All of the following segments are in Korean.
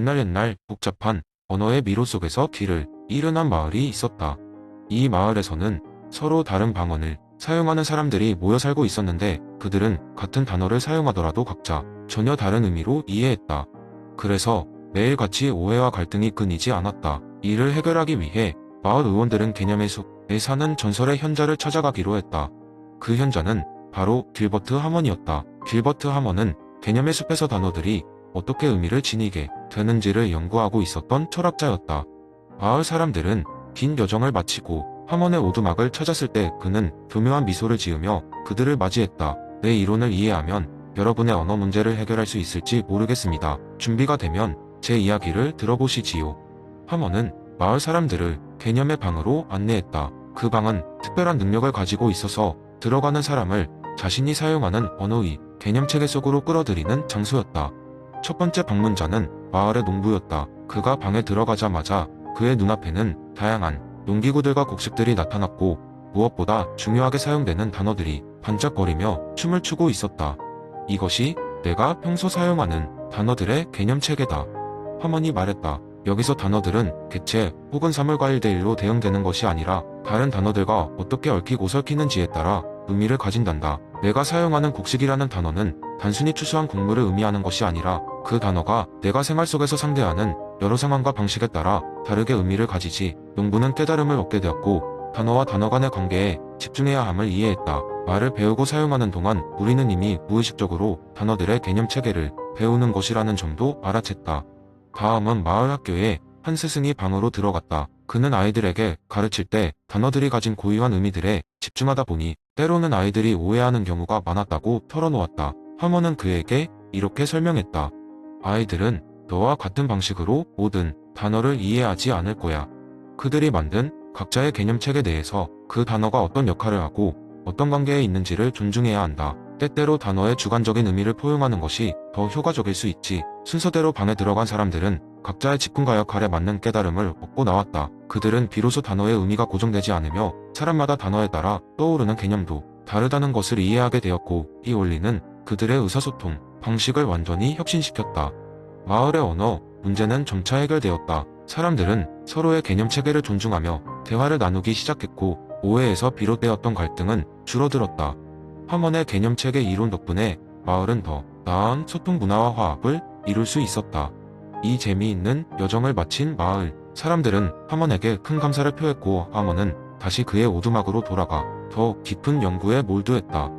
옛날 복잡한 언어의 미로 속에서 길을 잃은 한 마을이 있었다. 이 마을에서는 서로 다른 방언을 사용하는 사람들이 모여 살고 있었는데 그들은 같은 단어를 사용하더라도 각자 전혀 다른 의미로 이해했다. 그래서 매일같이 오해와 갈등이 끊이지 않았다. 이를 해결하기 위해 마을 의원들은 개념의 숲에 사는 전설의 현자를 찾아가기로 했다. 그 현자는 바로 길버트 하먼이었다. 길버트 하먼은 개념의 숲에서 단어들이 어떻게 의미를 지니게 되는지를 연구하고 있었던 철학자였다. 마을 사람들은 긴 여정을 마치고 하먼의 오두막을 찾았을 때 그는 교묘한 미소를 지으며 그들을 맞이했다. 내 이론을 이해하면 여러분의 언어 문제를 해결할 수 있을지 모르겠습니다. 준비가 되면 제 이야기를 들어보시지요. 하먼은 마을 사람들을 개념의 방으로 안내했다. 그 방은 특별한 능력을 가지고 있어서 들어가는 사람을 자신이 사용하는 언어의 개념체계 속으로 끌어들이는 장소였다. 첫 번째 방문자는 마을의 농부였다. 그가 방에 들어가자마자 그의 눈앞에는 다양한 농기구들과 곡식들이 나타났고 무엇보다 중요하게 사용되는 단어들이 반짝거리며 춤을 추고 있었다. 이것이 내가 평소 사용하는 단어들의 개념체계다. 하먼이 말했다. 여기서 단어들은 개체 혹은 사물과일대일로 대응되는 것이 아니라 다른 단어들과 어떻게 얽히고 설키는지에 따라 의미를 가진단다. 내가 사용하는 곡식이라는 단어는 단순히 추수한 곡물을 의미하는 것이 아니라 그 단어가 내가 생활 속에서 상대하는 여러 상황과 방식에 따라 다르게 의미를 가지지. 농부는 깨달음을 얻게 되었고 단어와 단어 간의 관계에 집중해야 함을 이해했다. 말을 배우고 사용하는 동안 우리는 이미 무의식적으로 단어들의 개념체계를 배우는 것이라는 점도 알아챘다. 다음은 마을 학교에 한 스승이 방으로 들어갔다. 그는 아이들에게 가르칠 때 단어들이 가진 고유한 의미들에 집중하다 보니 때로는 아이들이 오해하는 경우가 많았다고 털어놓았다. 하먼은 그에게 이렇게 설명했다. 아이들은 너와 같은 방식으로 모든 단어를 이해하지 않을 거야. 그들이 만든 각자의 개념체계 내에서 그 단어가 어떤 역할을 하고 어떤 관계에 있는지를 존중해야 한다. 때때로 단어의 주관적인 의미를 포용하는 것이 더 효과적일 수 있지. 순서대로 방에 들어간 사람들은 각자의 직분과 역할에 맞는 깨달음을 얻고 나왔다. 그들은 비로소 단어의 의미가 고정되지 않으며 사람마다 단어에 따라 떠오르는 개념도 다르다는 것을 이해하게 되었고 이 원리는 그들의 의사소통 방식을 완전히 혁신시켰다. 마을의 언어 문제는 점차 해결되었다. 사람들은 서로의 개념체계를 존중하며 대화를 나누기 시작했고 오해에서 비롯되었던 갈등은 줄어들었다. 하먼의 개념체계 이론 덕분에 마을은 더 나은 소통 문화와 화합을 이룰 수 있었다. 이 재미있는 여정을 마친 마을 사람들은 하먼에게 큰 감사를 표했고 하먼은 다시 그의 오두막으로 돌아가 더 깊은 연구에 몰두했다.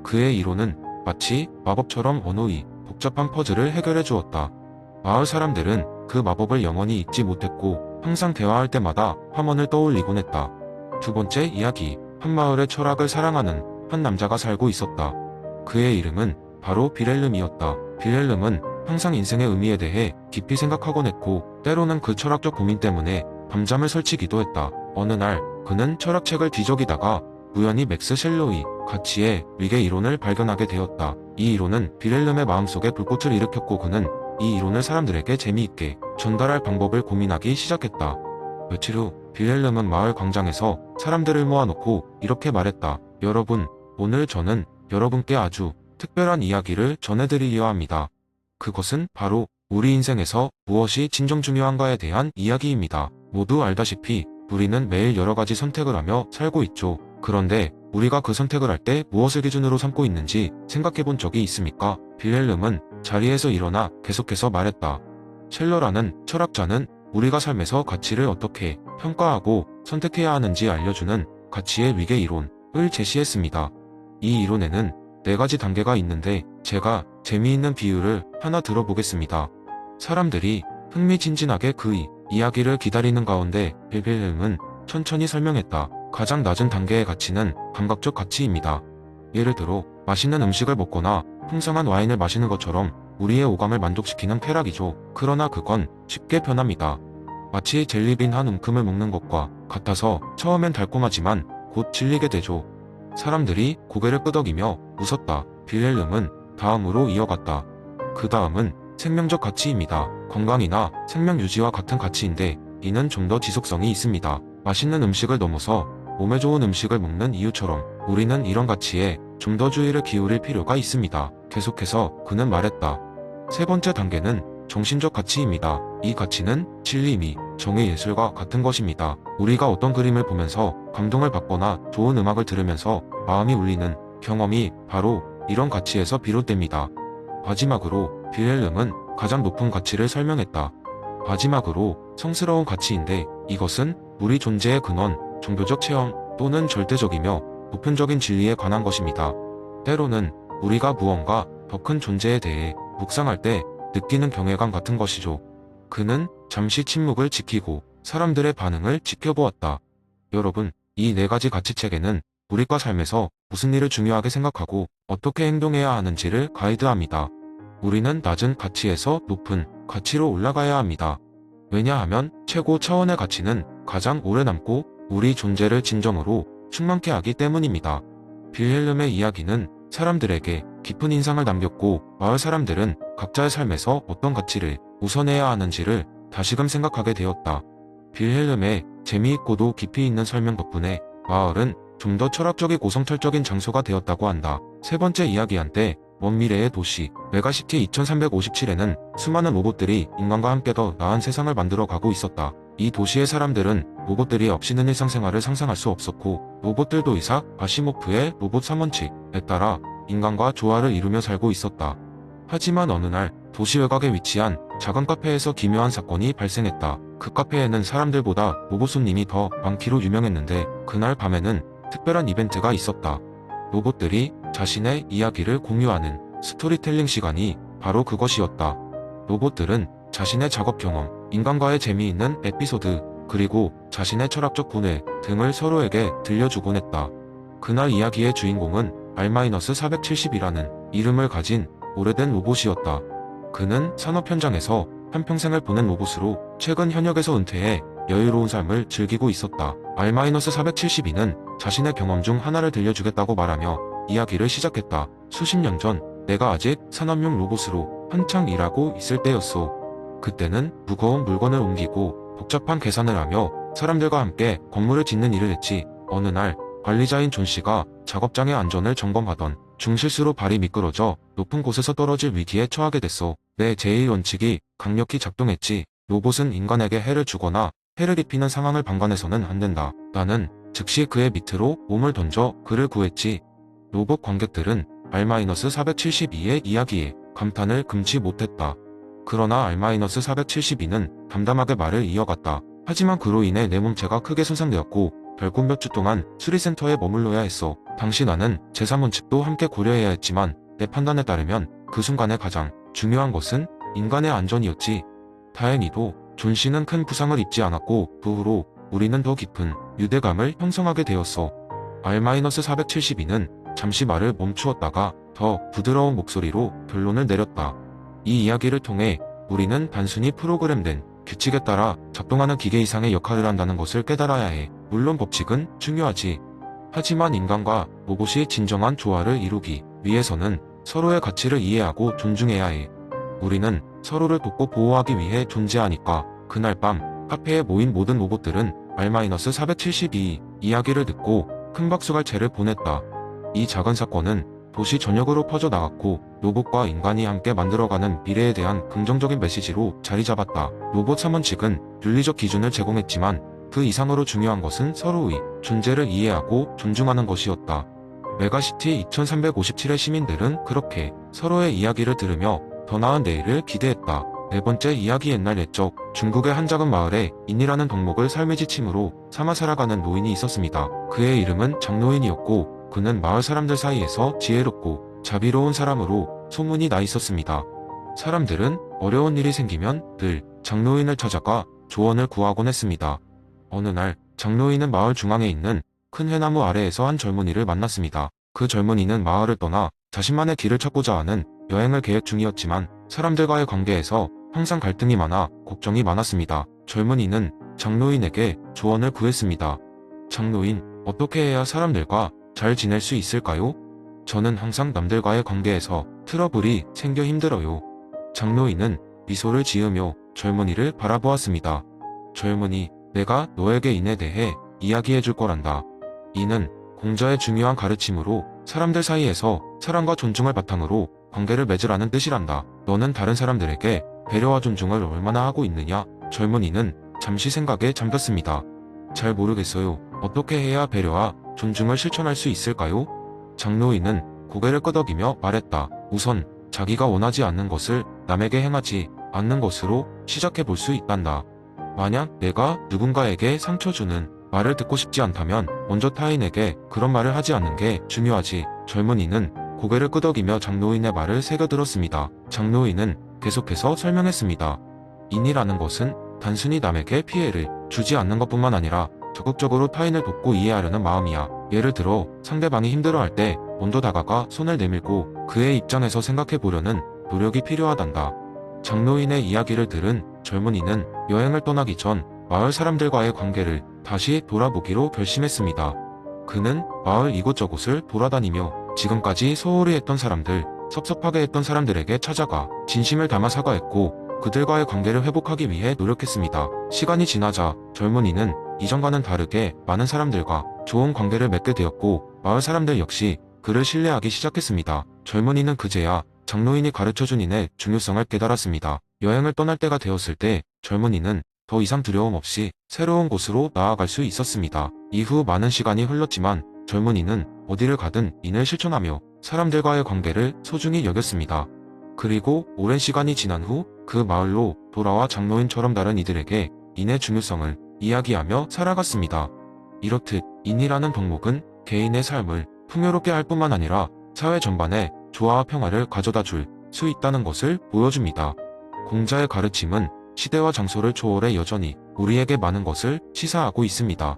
그의 이론은 마치 마법처럼 언어의 복잡한 퍼즐을 해결해 주었다. 마을 사람들은 그 마법을 영원히 잊지 못했고 항상 대화할 때마다 하먼을 떠올리곤 했다. 두 번째 이야기. 한 마을의 철학을 사랑하는 한 남자가 살고 있었다. 그의 이름은 바로 빌헬름이었다. 빌헬름은 항상 인생의 의미에 대해 깊이 생각하곤 했고 때로는 그 철학적 고민 때문에 밤잠을 설치기도 했다. 어느 날 그는 철학책을 뒤적이다가 우연히 맥스 셸러의 가치의 위계 이론을 발견하게 되었다. 이 이론은 빌헬름의 마음속에 불꽃을 일으켰고 그는 이 이론을 사람들에게 재미있게 전달할 방법을 고민하기 시작했다. 며칠 후 빌헬름은 마을 광장에서 사람들을 모아놓고 이렇게 말했다. 여러분, 오늘 저는 여러분께 아주 특별한 이야기를 전해드리려 합니다. 그것은 바로 우리 인생에서 무엇이 진정 중요한가에 대한 이야기입니다. 모두 알다시피 우리는 매일 여러 가지 선택을 하며 살고 있죠. 그런데 우리가 그 선택을 할 때 무엇을 기준으로 삼고 있는지 생각해 본 적이 있습니까? 빌헬름은 자리에서 일어나 계속해서 말했다. 셸러라는 철학자는 우리가 삶에서 가치를 어떻게 평가하고 선택해야 하는지 알려주는 가치의 위계 이론을 제시했습니다. 이 이론에는 4가지 단계가 있는데 제가 재미있는 비유를 하나 들어보겠습니다. 사람들이 흥미진진하게 그의 이야기를 기다리는 가운데 빌헬름은 천천히 설명했다. 가장 낮은 단계의 가치는 감각적 가치입니다. 예를 들어 맛있는 음식을 먹거나 풍성한 와인을 마시는 것처럼 우리의 오감을 만족시키는 쾌락이죠. 그러나 그건 쉽게 변합니다. 마치 젤리빈 한 움큼을 먹는 것과 같아서 처음엔 달콤하지만 곧 질리게 되죠. 사람들이 고개를 끄덕이며 웃었다. 빌헬름은 다음으로 이어갔다. 그 다음은 생명적 가치입니다. 건강이나 생명 유지와 같은 가치인데 이는 좀 더 지속성이 있습니다. 맛있는 음식을 넘어서 몸에 좋은 음식을 먹는 이유처럼 우리는 이런 가치에 좀 더 주의를 기울일 필요가 있습니다. 계속해서 그는 말했다. 세 번째 단계는 정신적 가치입니다. 이 가치는 진리 미 정의 예술과 같은 것입니다. 우리가 어떤 그림을 보면서 감동을 받거나 좋은 음악을 들으면서 마음이 울리는 경험이 바로 이런 가치에서 비롯됩니다. 마지막으로 빌헬름은 가장 높은 가치를 설명했다. 마지막으로 성스러운 가치인데 이것은 우리 존재의 근원, 종교적 체험 또는 절대적이며 보편적인 진리에 관한 것입니다. 때로는 우리가 무언가 더 큰 존재에 대해 묵상할 때 느끼는 경외감 같은 것이죠. 그는 잠시 침묵을 지키고 사람들의 반응을 지켜보았다. 여러분, 이 네 가지 가치체계는 우리과 삶에서 무슨 일을 중요하게 생각하고 어떻게 행동해야 하는지를 가이드합니다. 우리는 낮은 가치에서 높은 가치로 올라가야 합니다. 왜냐하면 최고 차원의 가치는 가장 오래 남고 우리 존재를 진정으로 충만케 하기 때문입니다. 빌헬름의 이야기는 사람들에게 깊은 인상을 남겼고 마을 사람들은 각자의 삶에서 어떤 가치를 우선해야 하는지를 다시금 생각하게 되었다. 빌헬름의 재미있고도 깊이 있는 설명 덕분에 마을은 좀 더 철학적이고 성찰적인 장소가 되었다고 한다. 세 번째 이야기한테 먼 미래의 도시 메가시티 2357에는 수많은 로봇들이 인간과 함께 더 나은 세상을 만들어 가고 있었다. 이 도시의 사람들은 로봇들이 없이는 일상생활을 상상할 수 없었고 로봇들도 이삭 아시모프의 로봇 3원칙에 따라 인간과 조화를 이루며 살고 있었다. 하지만 어느 날 도시 외곽에 위치한 작은 카페에서 기묘한 사건이 발생했다. 그 카페에는 사람들보다 로봇 손님이 더 많기로 유명했는데 그날 밤에는 특별한 이벤트가 있었다. 로봇들이 자신의 이야기를 공유하는 스토리텔링 시간이 바로 그것이었다. 로봇들은 자신의 작업 경험, 인간과의 재미있는 에피소드, 그리고 자신의 철학적 고뇌 등을 서로에게 들려주곤 했다. 그날 이야기의 주인공은 R-470이라는 이름을 가진 오래된 로봇이었다. 그는 산업 현장에서 한평생을 보낸 로봇으로 최근 현역에서 은퇴해 여유로운 삶을 즐기고 있었다. R-472는 자신의 경험 중 하나를 들려주겠다고 말하며 이야기를 시작했다. 수십 년 전 내가 아직 산업용 로봇으로 한창 일하고 있을 때였어. 그때는 무거운 물건을 옮기고 복잡한 계산을 하며 사람들과 함께 건물을 짓는 일을 했지. 어느 날 관리자인 존 씨가 작업장의 안전을 점검하던 중 실수로 발이 미끄러져 높은 곳에서 떨어질 위기에 처하게 됐어. 내 제1원칙이 강력히 작동했지. 로봇은 인간에게 해를 주거나 해를 입히는 상황을 방관해서는 안 된다. 나는 즉시 그의 밑으로 몸을 던져 그를 구했지. 로봇 관객들은 R-472의 이야기에 감탄을 금치 못했다. 그러나 R-472는 담담하게 말을 이어갔다. 하지만 그로 인해 내 몸체가 크게 손상되었고 결국 몇 주 동안 수리센터에 머물러야 했어. 당시 나는 제3원칙도 함께 고려해야 했지만 내 판단에 따르면 그 순간에 가장 중요한 것은 인간의 안전이었지. 다행히도 존 씨는 큰 부상을 입지 않았고 그 후로 우리는 더 깊은 유대감을 형성하게 되었어. R-472는 잠시 말을 멈추었다가 더 부드러운 목소리로 결론을 내렸다. 이 이야기를 통해 우리는 단순히 프로그램된 규칙에 따라 작동하는 기계 이상의 역할을 한다는 것을 깨달아야 해. 물론 법칙은 중요하지. 하지만 인간과 로봇이 진정한 조화를 이루기 위해서는 서로의 가치를 이해하고 존중해야 해. 우리는 서로를 돕고 보호하기 위해 존재하니까. 그날 밤 카페에 모인 모든 로봇들은 R-472 이야기를 듣고 큰 박수갈채를 보냈다. 이 작은 사건은 도시 전역으로 퍼져나갔고 로봇과 인간이 함께 만들어가는 미래에 대한 긍정적인 메시지로 자리잡았다. 로봇 3원칙은 윤리적 기준을 제공했지만 그 이상으로 중요한 것은 서로의 존재를 이해하고 존중하는 것이었다. 메가시티 2357의 시민들은 그렇게 서로의 이야기를 들으며 더 나은 내일을 기대했다. 네 번째 이야기. 옛날 옛적 중국의 한 작은 마을에 인이라는 덕목을 삶의 지침으로 삼아 살아가는 노인이 있었습니다. 그의 이름은 장노인이었고 그는 마을 사람들 사이에서 지혜롭고 자비로운 사람으로 소문이 나 있었습니다. 사람들은 어려운 일이 생기면 늘 장노인을 찾아가 조언을 구하곤 했습니다. 어느 날 장노인은 마을 중앙에 있는 큰 회나무 아래에서 한 젊은이를 만났습니다. 그 젊은이는 마을을 떠나 자신만의 길을 찾고자 하는 여행을 계획 중이었지만 사람들과의 관계에서 항상 갈등이 많아 걱정이 많았습니다. 젊은이는 장노인에게 조언을 구했습니다. 장노인, 어떻게 해야 사람들과 잘 지낼 수 있을까요? 저는 항상 남들과의 관계에서 트러블이 생겨 힘들어요. 장노인은 미소를 지으며 젊은이를 바라보았습니다. 젊은이, 내가 너에게 인에 대해 이야기해 줄 거란다. 이는 공자의 중요한 가르침으로 사람들 사이에서 사랑과 존중을 바탕으로 관계를 맺으라는 뜻이란다. 너는 다른 사람들에게 배려와 존중을 얼마나 하고 있느냐? 젊은이는 잠시 생각에 잠겼습니다. 잘 모르겠어요. 어떻게 해야 배려와 존중을 실천할 수 있을까요? 장로인은 고개를 끄덕이며 말했다. 우선 자기가 원하지 않는 것을 남에게 행하지 않는 것으로 시작해 볼 수 있단다. 만약 내가 누군가에게 상처 주는 말을 듣고 싶지 않다면 먼저 타인에게 그런 말을 하지 않는 게 중요하지. 젊은이는 고개를 끄덕이며 장로인의 말을 새겨들었습니다. 장로인은 계속해서 설명했습니다. 인이라는 것은 단순히 남에게 피해를 주지 않는 것뿐만 아니라 적극적으로 타인을 돕고 이해하려는 마음이야. 예를 들어 상대방이 힘들어할 때 먼저 다가가 손을 내밀고 그의 입장에서 생각해 보려는 노력이 필요하단다. 장로인의 이야기를 들은 젊은이는 여행을 떠나기 전 마을 사람들과의 관계를 다시 돌아보기로 결심했습니다. 그는 마을 이곳저곳을 돌아다니며 지금까지 소홀히 했던 사람들, 섭섭하게 했던 사람들에게 찾아가 진심을 담아 사과했고 그들과의 관계를 회복하기 위해 노력했습니다. 시간이 지나자 젊은이는 이전과는 다르게 많은 사람들과 좋은 관계를 맺게 되었고 마을 사람들 역시 그를 신뢰하기 시작했습니다. 젊은이는 그제야 장로인이 가르쳐준 인의 중요성을 깨달았습니다. 여행을 떠날 때가 되었을 때 젊은이는 더 이상 두려움 없이 새로운 곳으로 나아갈 수 있었습니다. 이후 많은 시간이 흘렀지만 젊은이는 어디를 가든 인을 실천하며 사람들과의 관계를 소중히 여겼습니다. 그리고 오랜 시간이 지난 후 그 마을로 돌아와 장로인처럼 다른 이들에게 인의 중요성을 이야기하며 살아갔습니다. 이렇듯 인이라는 덕목은 개인의 삶을 풍요롭게 할 뿐만 아니라 사회 전반에 조화와 평화를 가져다 줄 수 있다는 것을 보여줍니다. 공자의 가르침은 시대와 장소를 초월해 여전히 우리에게 많은 것을 시사하고 있습니다.